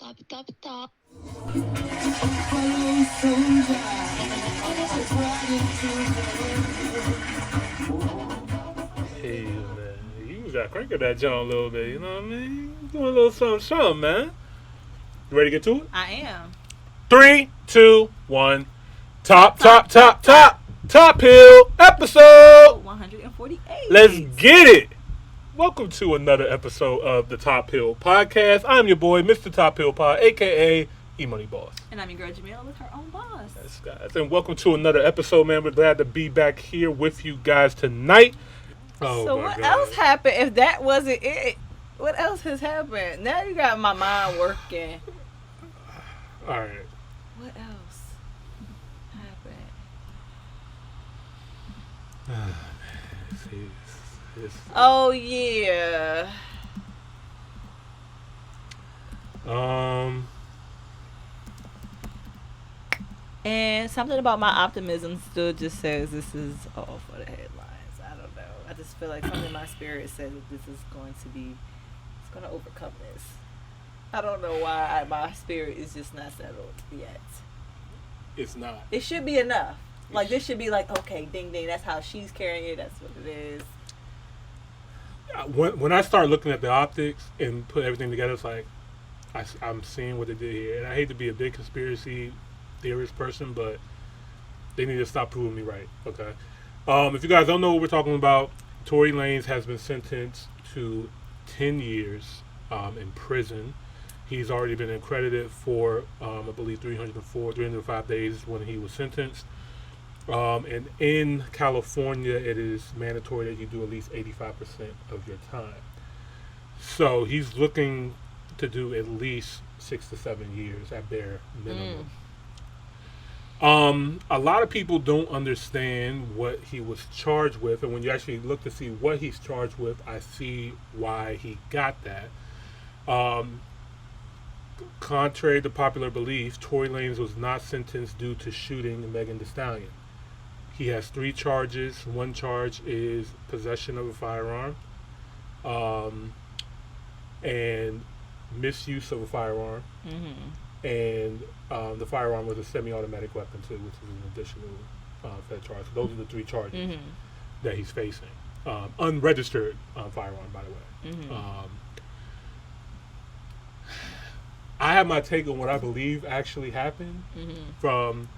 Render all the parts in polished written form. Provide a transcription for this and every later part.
Top. Hey man, you got crank at that John a little bit. You know what I mean? Doing a little something, man. You ready to get to it? I am. 3, 2, 1. Top Hill episode. 148. Let's get it. Welcome to another episode of the Top Hill Podcast. I'm your boy, Mr. Top Hill Pod, aka E Money Boss. And I'm your girl Jamil with her own boss. Yes, guys, and welcome to another episode, man. We're glad to be back here with you guys tonight. Oh, so my what God. else happened if that wasn't it? What else has happened? Now you got my mind working. All right. What else happened? Oh yeah. And something about my optimism still just says this is all for the headlines. I don't know. I just feel like something in my spirit says that this is going to be, it's going to overcome this. I don't know why my spirit is just not settled yet. It's not. It should be enough. Like, this should be like, okay, ding, ding, that's how she's carrying it. That's what it is. When I start looking at the optics and put everything together, it's like I'm seeing what they did here. And I hate to be a big conspiracy theorist person, but they need to stop proving me right. Okay. If you guys don't know what we're talking about, Tory Lanez has been sentenced to 10 years in prison. He's already been accredited for, I believe, 305 days when he was sentenced. And in California, it is mandatory that you do at least 85% of your time. So he's looking to do at least 6 to 7 years at bare minimum. A lot of people don't understand what he was charged with, and when you actually look to see what he's charged with, I see why he got that. Contrary to popular belief, Tory Lanez was not sentenced due to shooting Megan Thee Stallion. He has 3 charges. One charge is possession of a firearm, and misuse of a firearm, and the firearm was a semi-automatic weapon too, which is an additional fed charge. So those are the 3 charges that he's facing. Unregistered firearm, by the way. I have my take on what I believe actually happened from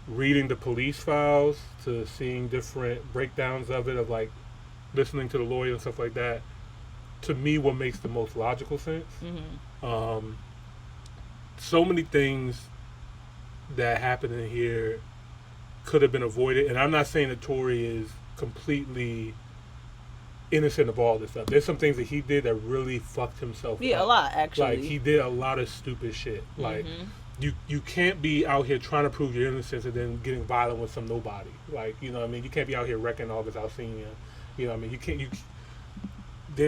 reading the police files to seeing different breakdowns of it, of like listening to the lawyer and stuff like that. To me, what makes the most logical sense. So many things that happened in here could have been avoided, and I'm not saying that Tory is completely innocent of all this stuff. There's some things that he did that really fucked himself up. Yeah, a lot, actually. Like, he did a lot of stupid shit. Like, you can't be out here trying to prove your innocence and then getting violent with some nobody. Like, you know what I mean? You can't be out here wrecking August Alsina. You know what I mean? You can't...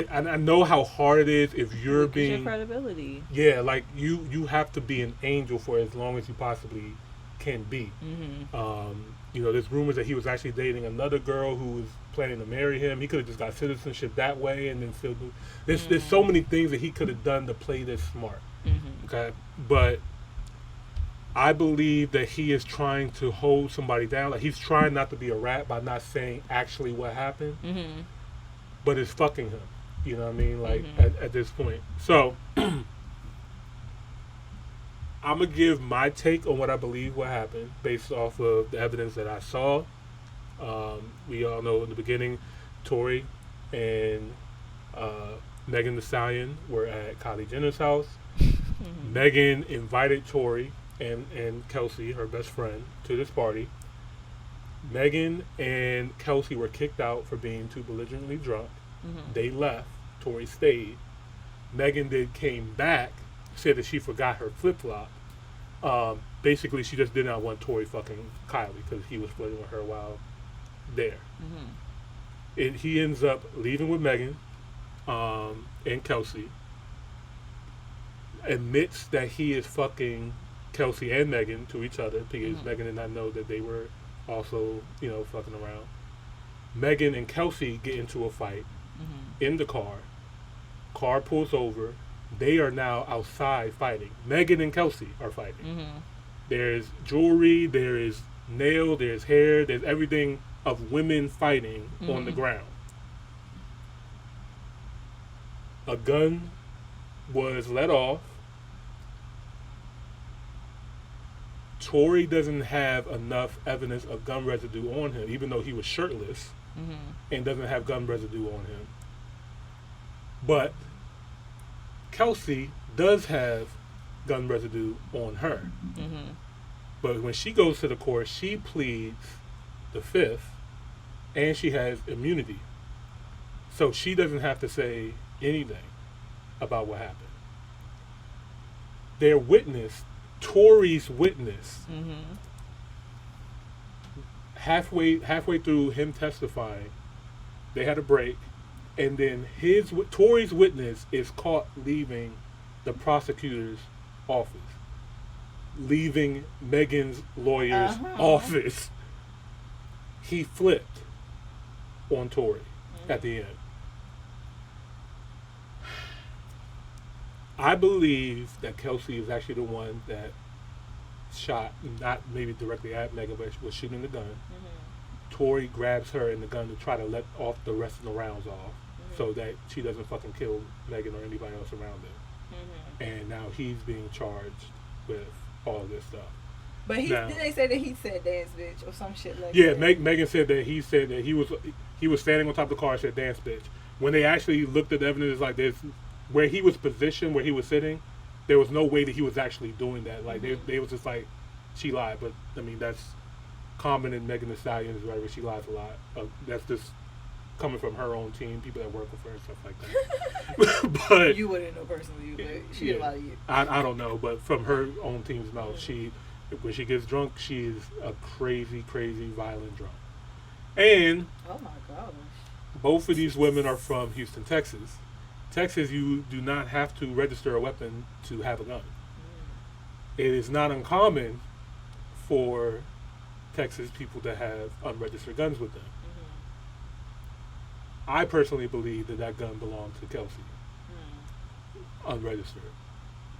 I know how hard it is if you're being... your credibility. Yeah, like, you have to be an angel for as long as you possibly can be. You know, there's rumors that he was actually dating another girl who was planning to marry him. He could have just got citizenship that way and then still do... There's so many things that he could have done to play this smart. Okay? But I believe that he is trying to hold somebody down. Like, he's trying not to be a rat by not saying actually what happened. But it's fucking him. You know what I mean? Like, at this point. So, I'm going to give my take on what I believe what happened based off of the evidence that I saw. We all know in the beginning, Tory and Megan Thee Stallion were at Kylie Jenner's house. Megan invited Tory and Kelsey, her best friend, to this party. Megan and Kelsey were kicked out for being too belligerently drunk. They left. Tory stayed. Megan then came back, said that she forgot her flip-flop. Basically, she just did not want Tory fucking Kylie because he was flirting with her while there. He ends up leaving with Megan and Kelsey. Admits that he is fucking Kelsey and Megan to each other because Megan did not know that they were also, you know, fucking around. Megan and Kelsey get into a fight in the car. Car pulls over. They are now outside fighting. Megan and Kelsey are fighting. Mm-hmm. There's jewelry, there is nail, there's hair, there's everything of women fighting on the ground. A gun was let off. Tory doesn't have enough evidence of gun residue on him, even though he was shirtless, and doesn't have gun residue on him. But Kelsey does have gun residue on her. But when she goes to the court, she pleads the fifth, and she has immunity. So she doesn't have to say anything about what happened. Their witness, Tory's witness, halfway through him testifying, they had a break, and then Tory's witness is caught leaving the prosecutor's office, leaving Megan's lawyer's office. He flipped on Tory at the end. I believe that Kelsey is actually the one that shot, not maybe directly at Megan, but was shooting the gun. Tory grabs her in the gun to try to let off the rest of the rounds off, so that she doesn't fucking kill Megan or anybody else around them. And now he's being charged with all of this stuff. But did they say that he said dance bitch or some shit like that? that? Yeah, Megan said that he said that he was standing on top of the car and said dance bitch. When they actually looked at the evidence, like this, where he was positioned, where he was sitting, there was no way that he was actually doing that. Like they was just like, she lied. But I mean, that's common in Megan Thee Stallion's right, where she lies a lot. That's just coming from her own team, people that work with her and stuff like that. But you wouldn't know personally, but she lie to you. I don't know, but from her own team's mouth, when she gets drunk, she is a crazy, crazy, violent drunk. And oh my gosh, both of these women are from Houston, Texas. Texas, you do not have to register a weapon to have a gun. It is not uncommon for Texas people to have unregistered guns with them. I personally believe that gun belonged to Kelsey, unregistered.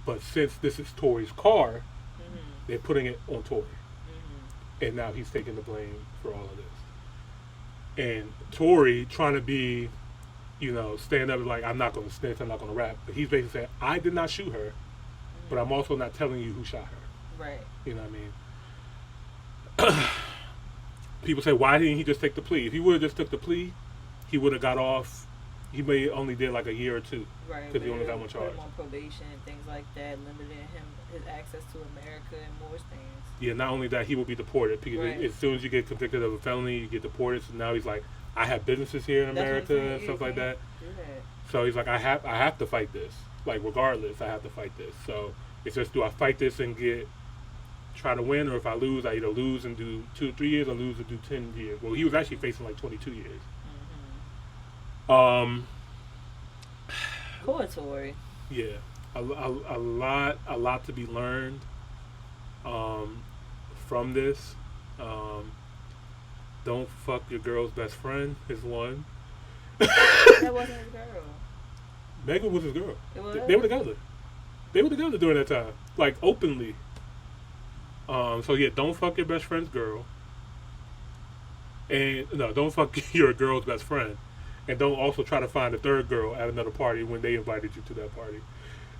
But since this is Tory's car, they're putting it on Tory. And now he's taking the blame for all of this. And Tory trying to be, stand up like, I'm not going to snitch, I'm not going to rap. But he's basically saying, I did not shoot her, but I'm also not telling you who shot her. Right. You know what I mean? People say, why didn't he just take the plea? If he would have just took the plea, he would have got off. He may only did like a year or two. Right. Because he only got one charge. Put him on probation and things like that, limiting his access to America and more things. Yeah, not only that, he will be deported. Because right. as soon as you get convicted of a felony, you get deported. So now he's like, I have businesses here in America and stuff like that. So he's like, I have to fight this. Like, regardless, I have to fight this. So it's just, do I fight this and try to win, or if I lose, I either lose and do 2 or 3 years, or lose and do 10 years. Well, he was actually facing like 22 years. Poor Tory. Yeah, a lot to be learned from this. Don't fuck your girl's best friend is one. That wasn't his girl. Megan was his girl. They were together. They were together during that time, like openly. So yeah, don't fuck your best friend's girl. And no, don't fuck your girl's best friend. And don't also try to find a third girl at another party when they invited you to that party.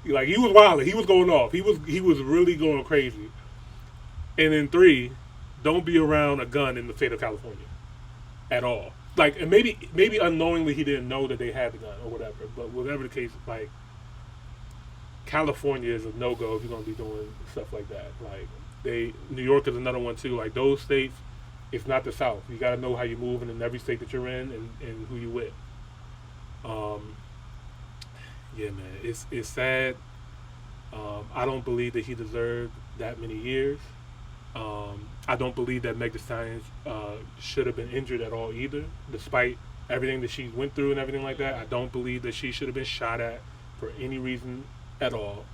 Like, he was wilding. He was going off. He was really going crazy. And then 3, don't be around a gun in the state of California at all. Like, and maybe unknowingly he didn't know that they had the gun or whatever. But whatever the case, like, California is a no-go if you're going to be doing stuff like that. Like, New York is another one too. Like, those states, it's not the South. You got to know how you're moving in every state that you're in and who you with. Yeah, man, it's sad. I don't believe that he deserved that many years. I don't believe that Meg Thee Stallion should have been injured at all either, despite everything that she went through and everything like that. I don't believe that she should have been shot at for any reason at all.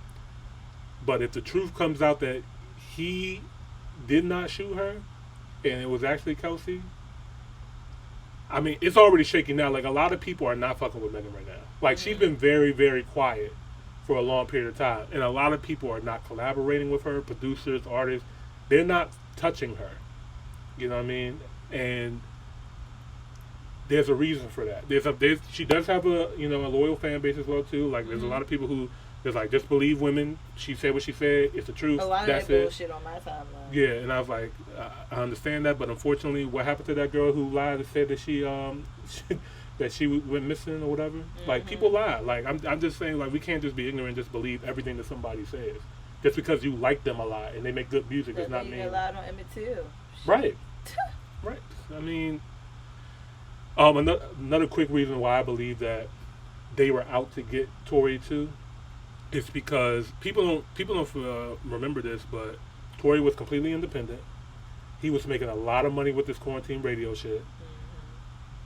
But if the truth comes out that he did not shoot her, and it was actually Kelsey, I mean, it's already shaking now. Like, a lot of people are not fucking with Megan right now. Like, she's been very, very quiet for a long period of time, and a lot of people are not collaborating with her. Producers, artists, they're not touching her. You know what I mean? And there's a reason for that. She does have a a loyal fan base as well too. Like there's a lot of people who there's like just believe women. She said what she said. It's the truth. A lot That's of that it. bullshit on my timeline. Yeah, and I was like, I understand that, but unfortunately, what happened to that girl who lied and said that she that she went missing or whatever? Like people lie. Like I'm just saying, like we can't just be ignorant and just believe everything that somebody says. Just because you like them a lot and they make good music does not mean. You lied on Emmett too. Right. Right. I mean. Another quick reason why I believe that they were out to get Tory too is because people don't remember this, but Tory was completely independent. He was making a lot of money with this quarantine radio shit,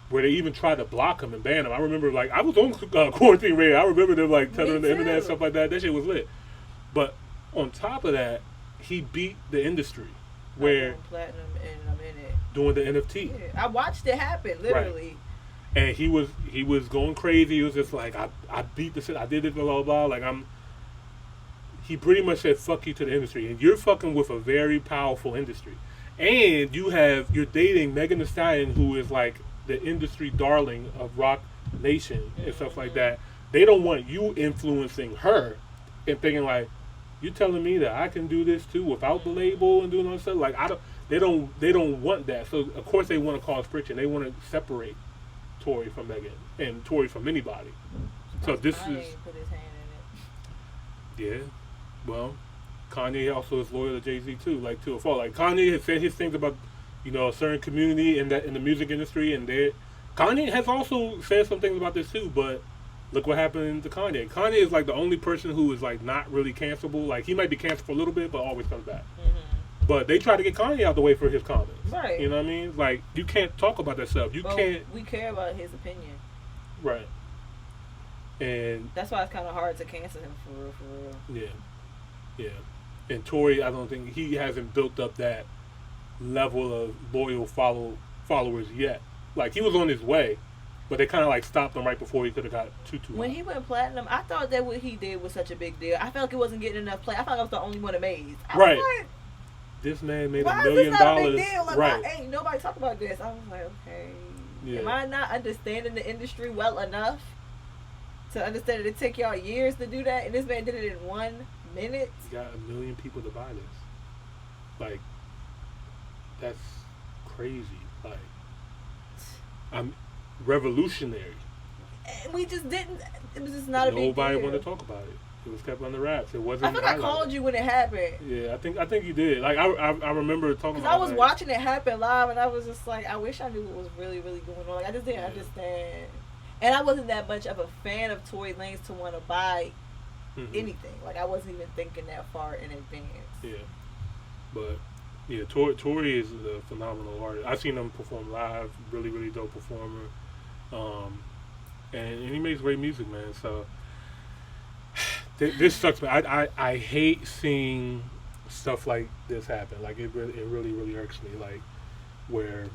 where they even tried to block him and ban him. I remember, like, I was on quarantine radio. I remember them like tethering the internet and stuff like that. That shit was lit. But on top of that, he beat the industry where platinum and I'm in it. Doing the NFT. Yeah, I watched it happen, literally. Right. And he was going crazy. He was just like, I beat the shit. I did it, blah, blah, blah. Like, he pretty much said, fuck you to the industry. And you're fucking with a very powerful industry. And you're dating Megan Thee Stallion, who is like the industry darling of Rock Nation and stuff like that. They don't want you influencing her and thinking like, you telling me that I can do this too without the label and doing all that stuff? Like, they don't want that. So of course they want to cause friction. They want to separate Tory from Megan and Tory from anybody. So this is put his hand in it. yeah. Well, Kanye also is loyal to Jay-Z too, like to a fault. Like Kanye has said his things about a certain community in the music industry, and Kanye has also said some things about this too. But look what happened to Kanye. Kanye is like the only person who is like not really cancelable. Like he might be canceled for a little bit, but always comes back. But they try to get Kanye out the way for his comments. Right. You know what I mean? Like, you can't talk about that stuff. Can't. We care about his opinion. Right. And that's why it's kind of hard to cancel him for real. Yeah. Yeah. And Tory, I don't think he hasn't built up that level of loyal followers yet. Like, he was on his way, but they kind of like stopped him right before he could have got too When he went platinum, I thought that what he did was such a big deal. I felt like it wasn't getting enough play. I thought I was the only one amazed. Right. Like, this man made $1 million. Why is this not a big deal? Like, right. Ain't nobody talk about this. I was like, okay. Yeah. Am I not understanding the industry well enough to understand that it took y'all years to do that? And this man did it in 1 minute? You got 1 million people to buy this. Like, that's crazy. Like, I'm revolutionary. And we just didn't. It was just not a big deal. Nobody wanted to talk about it. It was kept under wraps. It wasn't. I think I called you when it happened. Yeah, I think you did. Like I remember talking about. I was watching it happen live, and I was just like, I wish I knew what was really, really going on. Like I just didn't understand, and I wasn't that much of a fan of Tory Lanez to want to buy anything. Like I wasn't even thinking that far in advance. Yeah, but yeah, Tory is a phenomenal artist. I've seen him perform live. Really, really dope performer. And he makes great music, man. So. This sucks, man. I hate seeing stuff like this happen. Like it really, really irks me. Like where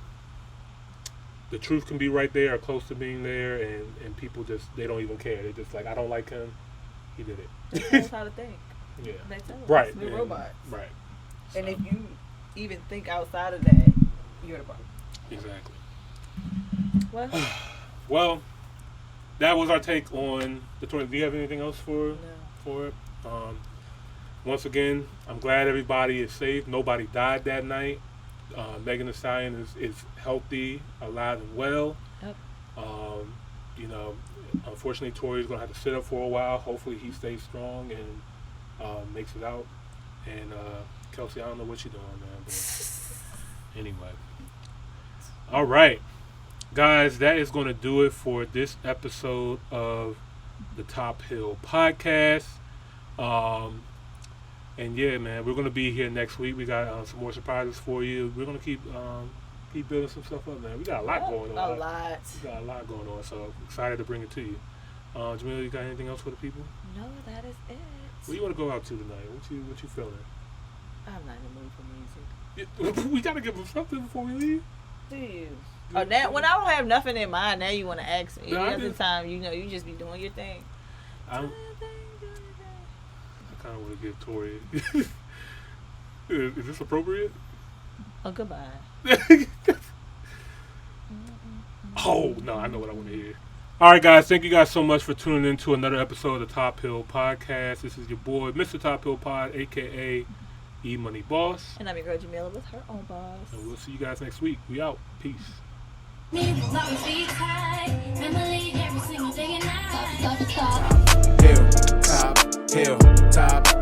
the truth can be right there or close to being there, and people just they don't even care. They just like I don't like him. He did it. They tell us how to think. Yeah. They tell us. Right. We're robots. Right. And if you even think outside of that, you're the problem. Exactly. Well, that was our take on the tour. Do you have anything else for it? Once again, I'm glad everybody is safe. Nobody died that night. Megan Thee Stallion is healthy, alive, and well. Yep. Unfortunately, Tory's going to have to sit up for a while. Hopefully, he stays strong and makes it out. And Kelsey, I don't know what you're doing, man. But anyway. All right. Guys, that is going to do it for this episode of the Top Hill Podcast. And yeah, man, we're going to be here next week. We got some more surprises for you. We're going to keep building some stuff up, man. We got a lot going on. We got a lot going on, so excited to bring it to you. Jamila, you got anything else for the people? No, that is it. Where you want to go out to tonight? What you feeling? I'm not in the mood for music. We got to give them something before we leave. Do you? Oh, now when I don't have nothing in mind, now you want to ask me. No, Every other time, you just be doing your thing. kind of want to give Tory. Is this appropriate? Oh, goodbye. Oh, no, I know what I want to hear. All right, guys, thank you guys so much for tuning in to another episode of the Top Hill Podcast. This is your boy, Mr. Top Hill Pod, a.k.a. E-Money Boss. And I'm your girl, Jamila, with her own boss. And we'll see you guys next week. We out. Peace. Top hill, top hill, top